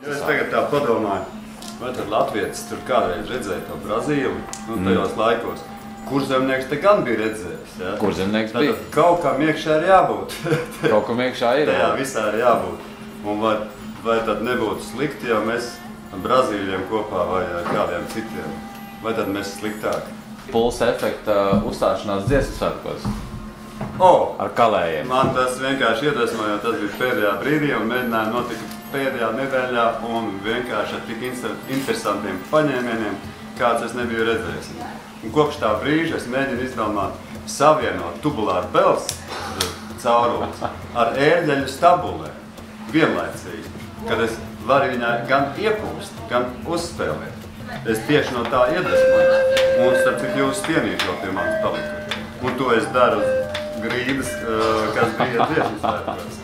Es tagad tā padomāju, vai tad latvietis tur kādreiz redzēja to Brazīli, tajos laikos. Kurzemnieks te gan bija redzējis, ja? Kurzemnieks bija? Tad kaut kam iekšā ir jābūt. Kaut kam iekšā ir? Tajā visā ir jābūt. Un vai tad nebūtu slikti, ja mēs Brazīļiem kopā vai kādiem citiem? Vai tad mēs sliktāki? Pulsa efekta uzstāšanās dziesmu svētkos. Ar kalējiem. Man tas vienkārši iedvesmoja, jo tas bija pēdējā brīdī un mēģinājumi notika pēdējā nedēļā un vienkārši ar tik interesantiem paņēmieniem, kāds es nebiju redzējis. Un kopš tā brīža es mēģinu izdomāt savienot tubulāru pels caurules ar ērģeļu stabulē vienlaicīgi, kad es varu viņai gan iepūst, gan uzspēlēt. Es tieši no tā iedvesmoju. Un starp cik jūs stienīši vēl pie manis palikuši. Un to es daru uz grīdas, kas bija dziesmu svētkos.